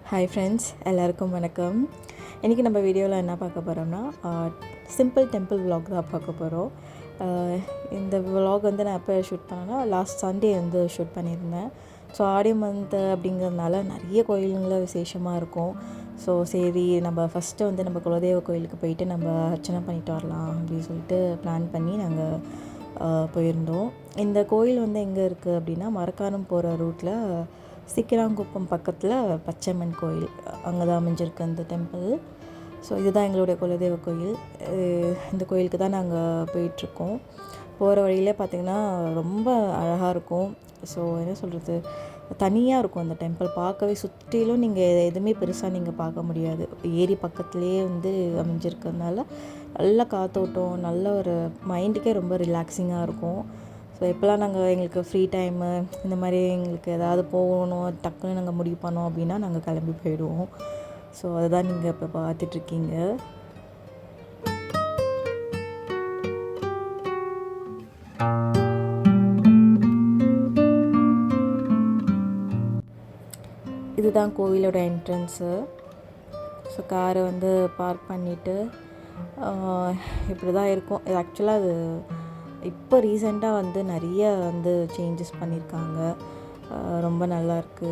Hi friends, எல்லாருக்கும் வணக்கம். இன்றைக்கி நம்ம வீடியோவில் என்ன பார்க்க போகிறோம்னா சிம்பிள் டெம்பிள் விலாக் தான் பார்க்க போகிறோம். இந்த விலாக் வந்து நான் எப்போ ஷூட் பண்ணேன்னா லாஸ்ட் சண்டே வந்து ஷூட் பண்ணியிருந்தேன். ஸோ ஆடி மந்த் அப்படிங்கிறதுனால நிறைய கோயிலுங்களில் விசேஷமாக இருக்கும். ஸோ சரி நம்ம ஃபஸ்ட்டு வந்து நம்ம குலதெய்வ கோயிலுக்கு போயிட்டு நம்ம அர்ச்சனை பண்ணிட்டு வரலாம் அப்படின்னு சொல்லிட்டு பிளான் பண்ணி நாங்கள் போயிருந்தோம். இந்த கோயில் வந்து எங்கே இருக்குது அப்படின்னா மரக்காணம் போகிற ரூட்டில் சீக்கிராங்குப்பம் பக்கத்தில் பச்சையம்மன் கோயில் அங்கே தான் அமைஞ்சிருக்கு அந்த டெம்பிள். ஸோ இதுதான் எங்களுடைய குலதெய்வ கோயில். இந்த கோயிலுக்கு தான் நாங்கள் போயிட்டுருக்கோம். போகிற வழியிலே பார்த்திங்கன்னா ரொம்ப அழகாக இருக்கும். ஸோ என்ன சொல்கிறது, தனியாக இருக்கும் அந்த டெம்பிள். பார்க்கவே சுற்றிலும் நீங்கள் எதுவுமே பெருசாக நீங்கள் பார்க்க முடியாது. ஏரி பக்கத்துலேயே வந்து அமைஞ்சிருக்கிறதுனால நல்ல காற்றோட்டம், நல்ல ஒரு மைண்டுக்கே ரொம்ப ரிலாக்ஸிங்காக இருக்கும். ஸோ எப்போல்லாம் நாங்கள் எங்களுக்கு ஃப்ரீ டைமு இந்த மாதிரி எங்களுக்கு ஏதாவது போகணும் டக்குன்னு நாங்கள் முடிவு பண்ணோம் அப்படின்னா நாங்கள் கிளம்பி போயிடுவோம். ஸோ அதுதான் நீங்கள் இப்போ பார்த்துட்ருக்கீங்க. இதுதான் கோவிலோட என்ட்ரன்ஸு. ஸோ காரை வந்து பார்க் பண்ணிவிட்டு இப்படி தான் இருக்கும். இது ஆக்சுவலாக அது இப்போ ரீசெண்டாக வந்து நிறைய வந்து சேஞ்சஸ் பண்ணியிருக்காங்க. ரொம்ப நல்லாயிருக்கு.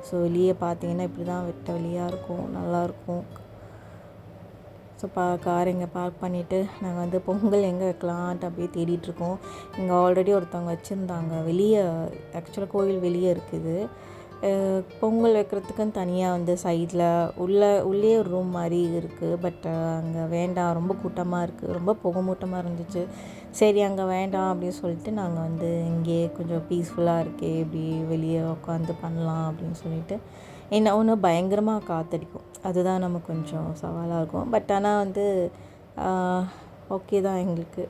ஸோ வெளியே பார்த்தீங்கன்னா இப்படி தான் வெட்ட வெளியாக இருக்கும், நல்லாயிருக்கும். ஸோ கார் இங்கே பார்க் பண்ணிவிட்டு நாங்கள் வந்து பொங்கல் எங்கே வைக்கலான்ட்டு அப்படியே தேடிட்டுருக்கோம். இங்கே ஆல்ரெடி ஒருத்தவங்க வச்சுருந்தாங்க. வெளியே ஆக்சுவலாக கோயில் வெளியே இருக்குது. பொங்கல் வைக்கிறதுக்குன்னு தனியாக வந்து சைடில் உள்ளே ஒரு ரூம் மாதிரி இருக்குது. பட் அங்கே வேண்டாம், ரொம்ப கூட்டமாக இருக்குது, ரொம்ப புகைமூட்டமாக இருந்துச்சு. சரி அங்கே வேண்டாம் அப்படின்னு சொல்லிட்டு நாங்கள் வந்து இங்கேயே கொஞ்சம் பீஸ்ஃபுல்லாக இருக்கே, இப்படி வெளியே உட்காந்து பண்ணலாம் அப்படின்னு சொல்லிட்டு. என்ன ஒன்று பயங்கரமாக காற்றடிக்கும், அதுதான் நமக்கு கொஞ்சம் சவாலாக இருக்கும். பட் ஆனால் வந்து ஓகே தான் எங்களுக்கு.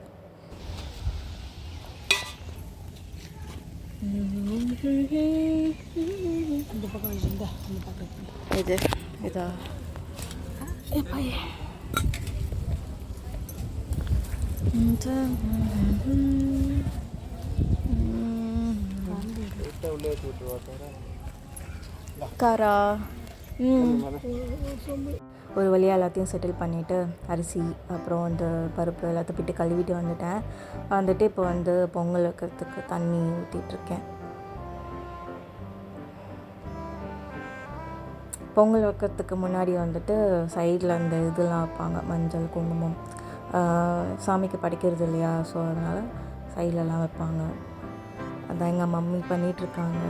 இந்த பக்கம் இந்த பக்கம் இது இதா காரா. ஒரு வழியாக எல்லாத்தையும் செட்டில் பண்ணிவிட்டு அரிசி அப்புறம் இந்த பருப்பு எல்லாத்தையும் போய்ட்டு கழுவிட்டு வந்துட்டு இப்போ வந்து பொங்கல் வைக்கிறதுக்கு தண்ணி ஊற்றிட்டுருக்கேன். பொங்கல் வைக்கிறதுக்கு முன்னாடி வந்துட்டு சைடில் அந்த இதெல்லாம் வைப்பாங்க, மஞ்சள் குங்குமம், சாமிக்கு படைக்கிறது இல்லையா. ஸோ அதனால் சைட்லலாம் வைப்பாங்க. அதான் எங்கள் மம்மி பண்ணிகிட்ருக்காங்க.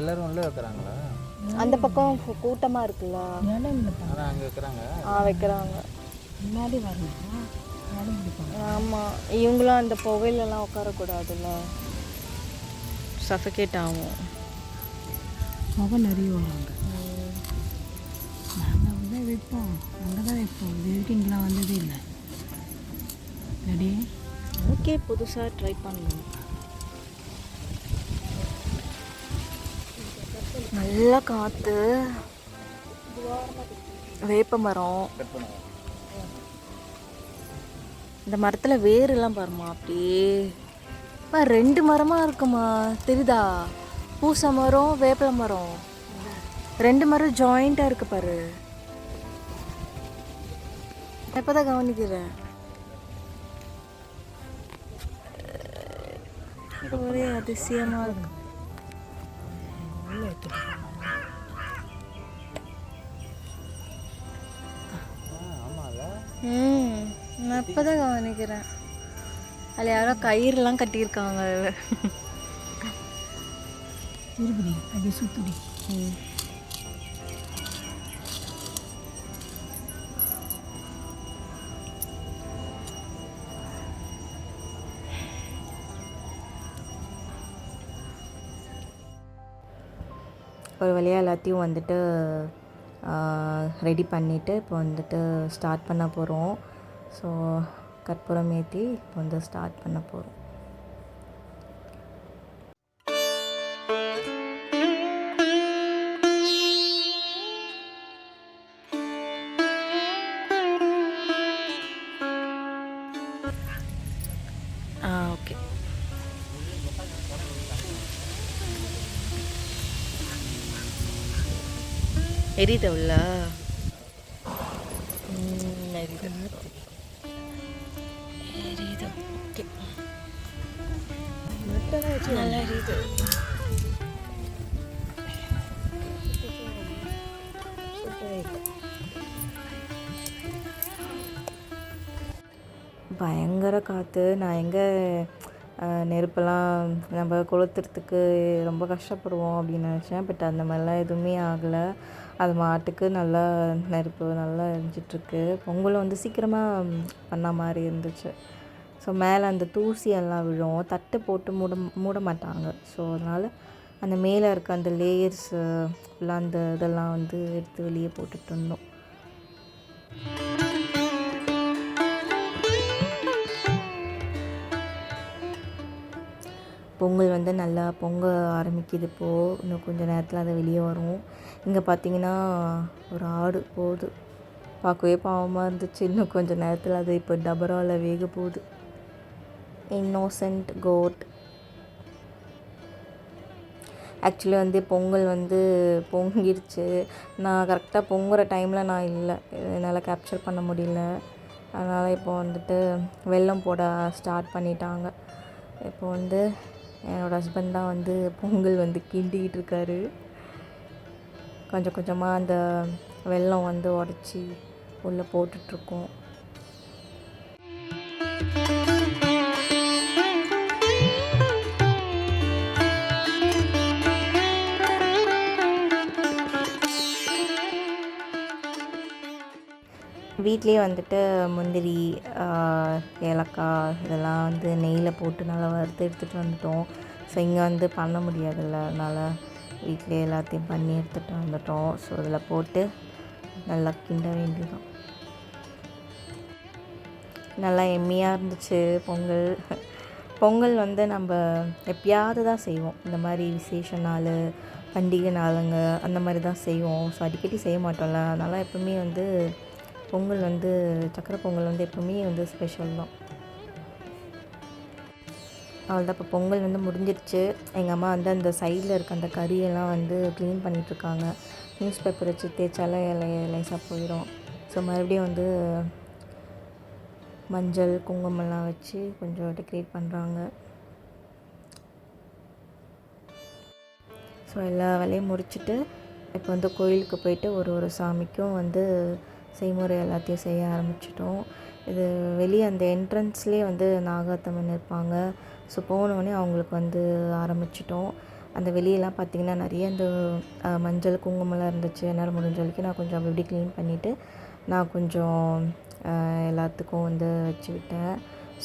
எல்லாரும் உள்ள வைக்கிறாங்களா? அந்த பக்கம் கூட்டமாக இருக்குல்ல, அங்கே வைக்கிறாங்க. வைக்கிறாங்க. முன்னாடி வரணும். ஆமாம், இவங்களும் அந்த புகையிலலாம் உட்காரக்கூடாதுல்ல, சஃபகேட் ஆகும். புகை நிறைய வராங்க. நாங்கள் வந்து வைப்போம், அங்கே தான் வைப்போம். இது வரைக்கும் இங்கெலாம் வந்ததே இல்லை. ரெடி? ஓகே, புதுசாக ட்ரை பண்ணணும். நல்ல காற்று, வேப்ப மரம். இந்த மரத்தில் வேரெல்லாம் பாருமா, அப்படியே 2 மரமாக இருக்குமா, தெரியுதா? பூசை மரம், வேப்பலை மரம், 2 மரம் ஜாயிண்டாக இருக்கு பாரு. எப்போதான் கவனிக்கிறேன். ஒரே அதிசயமாக இருக்கு. நான் இப்போ தான் கவனிக்கிறேன். அதில் யாரோ கயிறுலாம் கட்டியிருக்காங்க. திருப்பதி அப்படியே சுற்றுடி. ஒரு வழியாக எல்லாத்தையும் வந்துட்டு ரெடி பண்ணிவிட்டு இப்போ வந்துட்டு ஸ்டார்ட் பண்ண போகிறோம். ஸோ கற்பூரம் ஏற்றி இப்போ வந்து ஸ்டார்ட் பண்ண போகிறோம். ஓகே. எரியுது உள்ள எரியுது எரியுது. ஓகே, நல்லா எரியுது. பயங்கர காற்று. நான் எங்கே நெருப்பெல்லாம் நம்ம கொளுத்துறதுக்கு ரொம்ப கஷ்டப்படுவோம் அப்படின்னு நினச்சேன். பட் அந்த மாதிரிலாம் எதுவுமே ஆகலை. அது மாட்டுக்கு நல்லா நெருப்பு நல்லா எரிஞ்சிட்ருக்கு. பொங்கல் வந்து சீக்கிரமாக பண்ண மாதிரி இருந்துச்சு. ஸோ மேலே அந்த தூசி எல்லாம் விழும், தட்டு போட்டு மூட மாட்டாங்க. ஸோ அதனால் அந்த மேலே இருக்க அந்த லேயர்ஸு ஃபுல்லாக அந்த இதெல்லாம் வந்து எடுத்து வெளியே போட்டுட்டு இருந்தோம். பொங்கல் வந்து நல்லா பொங்க ஆரம்பிக்குது இப்போது. இன்னும் கொஞ்சம் நேரத்தில் அது வெளியே வரும். இங்கே பார்த்தீங்கன்னா ஒரு ஆடு போகுது. பார்க்கவே பாவமாக இருந்துச்சு. இன்னும் கொஞ்சம் நேரத்தில் அது இப்போ டபராவில் வேக போகுது. Innocent code. ஆக்சுவலி வந்து பொங்கல் வந்து பொங்கிடுச்சு. நான் கரெக்டாக பொங்குகிற டைமில் நான் இல்லை, என்னால் கேப்சர் பண்ண முடியல. அதனால் இப்போ வந்துட்டு வெல்லம் போட ஸ்டார்ட் பண்ணிட்டாங்க. இப்போ வந்து என்னோடய ஹஸ்பண்ட் தான் வந்து பொங்கல் வந்து கிண்டிக்கிட்டு இருக்காரு. கொஞ்சம் கொஞ்சமாக அந்த வெல்லம் வந்து உடச்சி உள்ளே போட்டுட்ருக்கோம். வீட்லேயே வந்துட்டு முந்திரி, ஏலக்காய் இதெல்லாம் வந்து நெய்யில் போட்டு நல்லா வறுத்து எடுத்துகிட்டு வந்துட்டோம். ஸோ இங்கே வந்து பண்ண முடியாதுல்ல, அதனால் வீட்டிலே எல்லாத்தையும் பண்ணி எடுத்துகிட்டு வந்துட்டோம். ஸோ இதில் போட்டு நல்லா கிண்ட வேண்டியதான். நல்லா எம்மியாக இருந்துச்சு பொங்கல். பொங்கல் வந்து நம்ம எப்பயாவது தான் செய்வோம். இந்த மாதிரி விசேஷ நாள், பண்டிகை நாளுங்க அந்த மாதிரி தான் செய்வோம். ஸோ அடிக்கடி செய்ய மாட்டோம்ல, அதனால் எப்பவுமே வந்து பொங்கல் வந்து சக்கரை பொங்கல் வந்து எப்பவுமே வந்து ஸ்பெஷல் தான். அவ்வளோதான், இப்போ பொங்கல் வந்து முடிஞ்சிடுச்சு. எங்கள் அம்மா வந்து அந்த சைடில் இருக்க அந்த கறியெல்லாம் வந்து க்ளீன் பண்ணிகிட்ருக்காங்க. நியூஸ் பேப்பர் வச்சு தேய்ச்சாலே லேசாக போயிடும். ஸோ மறுபடியும் வந்து மஞ்சள் குங்குமம்லாம் வச்சு கொஞ்சம் டெக்கரேட் பண்ணுறாங்க. ஸோ எல்லா வேலையும் முடிச்சுட்டு இப்போ வந்து கோயிலுக்கு போயிட்டு ஒரு சாமிக்கும் வந்து செய்முறை எல்லாத்தையும் செய்ய ஆரம்பிச்சிட்டோம். இது வெளியே அந்த என்ட்ரன்ஸ்லேயே வந்து நாகாத்தம்மன் இருப்பாங்க. ஸோ போனோடனே அவங்களுக்கு வந்து ஆரம்பிச்சிட்டோம். அந்த வெளியெல்லாம் பார்த்திங்கன்னா நிறைய இந்த மஞ்சள் குங்குமம்லாம் இருந்துச்சு. என்னால் முடிஞ்ச வரைக்கும் நான் கொஞ்சம் அப்படி க்ளீன் பண்ணிவிட்டு நான் கொஞ்சம் எல்லாத்துக்கும் வந்து வச்சு விட்டேன்.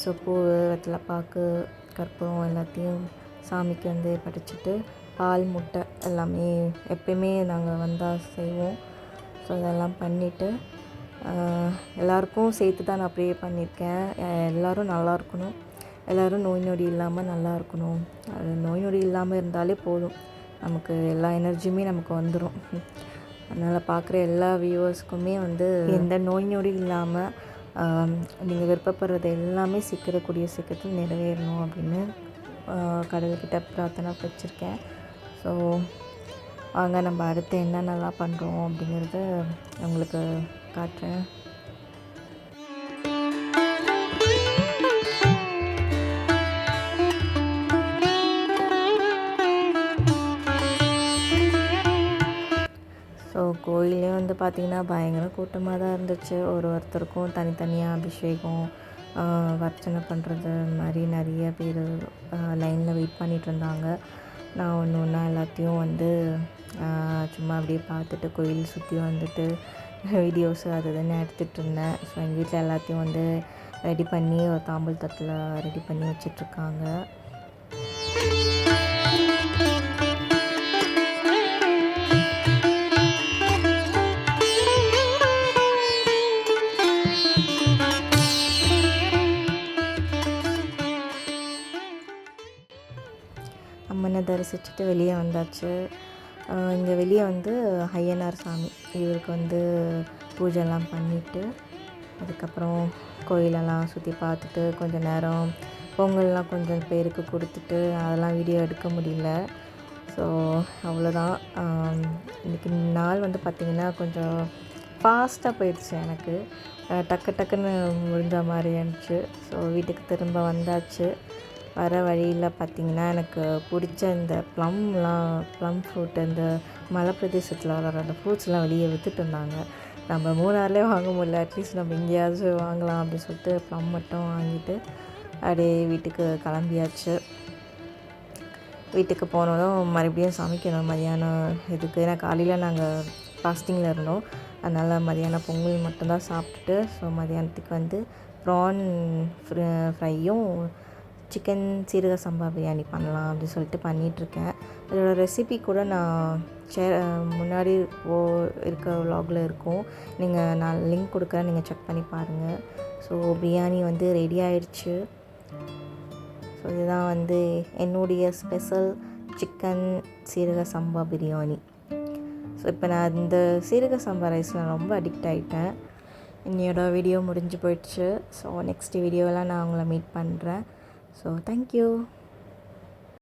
ஸோ பூ, வெத்தலைப்பாக்கு, கற்பூரம் எல்லாத்தையும் சாமிக்கு வந்து படைச்சிட்டு பால், முட்டை எல்லாமே எப்பயுமே நாங்கள் வந்தால் செய்வோம். ஸோ அதெல்லாம் பண்ணிவிட்டு எல்லாருக்கும் சேர்த்து தான் நான் ப்ரே பண்ணியிருக்கேன். எல்லோரும் நல்லா இருக்கணும், எல்லோரும் நோய் நொடி இல்லாமல் நல்லா இருக்கணும். அது நோய் நொடி இல்லாமல் இருந்தாலே போதும், நமக்கு எல்லா எனர்ஜியுமே நமக்கு வந்துடும். அதனால் பார்க்குற எல்லா வியூவர்ஸ்க்குமே வந்து எந்த நோய் நொடி இல்லாமல் நீங்கள் விருப்பப்படுறது எல்லாமே சீக்கிரத்தில் நிறைவேறணும் அப்படின்னு கடவுள்கிட்ட பிரார்த்தனை வச்சுருக்கேன். ஸோ வாங்க நம்ம அடுத்து என்னென்னலாம் பண்ணுறோம் அப்படிங்கிறத உங்களுக்கு காட்டுறேன். ஸோ கோயிலே வந்து பார்த்திங்கன்னா பயங்கர கூட்டமாக தான் இருந்துச்சு. ஒருத்தருக்கும் தனித்தனியாக அபிஷேகம், அர்ச்சனை பண்ணுறது மாதிரி நிறைய பேர் லைனில் வெயிட் பண்ணிகிட்டு இருந்தாங்க. நான் ஒன்று ஒன்றா எல்லாத்தையும் வந்து சும்மா அப்படியே பார்த்துட்டு கோயில் சுற்றி வந்துட்டு வீடியோஸு அது இதுன்னு எடுத்துகிட்டு இருந்தேன். ஸோ எங்கள் வீட்டில் எல்லாத்தையும் வந்து ரெடி பண்ணி ஒரு தாம்பூல் தட்டில் ரெடி பண்ணி வச்சிட்ருக்காங்க. அம்மனை தரிசிச்சுட்டு வெளியே வந்தாச்சு. இங்கே வெளியே வந்து ஐயனார் சாமி, இவருக்கு வந்து பூஜைலாம் பண்ணிவிட்டு அதுக்கப்புறம் கோயிலெல்லாம் சுற்றி பார்த்துட்டு கொஞ்சம் நேரம் பொங்கல்லாம் கொஞ்சம் பேருக்கு கொடுத்துட்டு அதெல்லாம் வீடியோ எடுக்க முடியல. ஸோ அவ்வளோதான். இன்றைக்கி நாள் வந்து பார்த்திங்கன்னா கொஞ்சம் ஃபாஸ்ட்டாக போயிடுச்சு. எனக்கு டக்கு டக்குன்னு முடிஞ்ச மாதிரி இருந்துச்சு. ஸோ வீட்டுக்கு திரும்ப வந்தாச்சு. வர வழியில் பார்த்திங்கன்னா எனக்கு பிடிச்ச இந்த ப்ளம் ஃப்ரூட், இந்த மலை பிரதேசத்தில் வளர அந்த ஃப்ரூட்ஸ்லாம் வெளியே விற்றுட்டு இருந்தாங்க. நம்ம மூணார்லேயே வாங்க முடியல, அட்லீஸ்ட் நம்ம எங்கேயாச்சும் வாங்கலாம் அப்படின்னு சொல்லிட்டு ப்ளம் மட்டும் வாங்கிட்டு அப்படியே வீட்டுக்கு கிளம்பியாச்சு. வீட்டுக்கு போனதும் மறுபடியும் சமைக்கணும் மதியானம் இதுக்கு. ஏன்னா காலையில் நாங்கள் ஃபாஸ்டிங்கில் இருந்தோம், அதனால் மதியானம் பொங்கல் மட்டும்தான் சாப்பிட்டுட்டு ஸோ மதியானத்துக்கு வந்து ப்ரான் ஃப்ரையும் சிக்கன் சீரக சம்பா பிரியாணி பண்ணலாம் அப்படின்னு சொல்லிட்டு பண்ணிகிட்ருக்கேன். அதோட ரெசிபி கூட நான் முன்னாடி இருக்க விலாகில் இருக்கும், நான் லிங்க் கொடுக்குறேன், நீங்கள் செக் பண்ணி பாருங்கள். ஸோ பிரியாணி வந்து ரெடி ஆயிடுச்சு. ஸோ இதுதான் வந்து என்னுடைய ஸ்பெஷல் சிக்கன் சீரக சம்பா பிரியாணி. ஸோ இப்போ நான் இந்த சீரக சம்பா ரைஸில் ரொம்ப அடிக்ட் ஆகிட்டேன். என்னோட வீடியோ முடிஞ்சு போயிடுச்சு. ஸோ நெக்ஸ்ட் வீடியோவில் நான் உங்களை மீட் பண்ணுறேன். So thank you.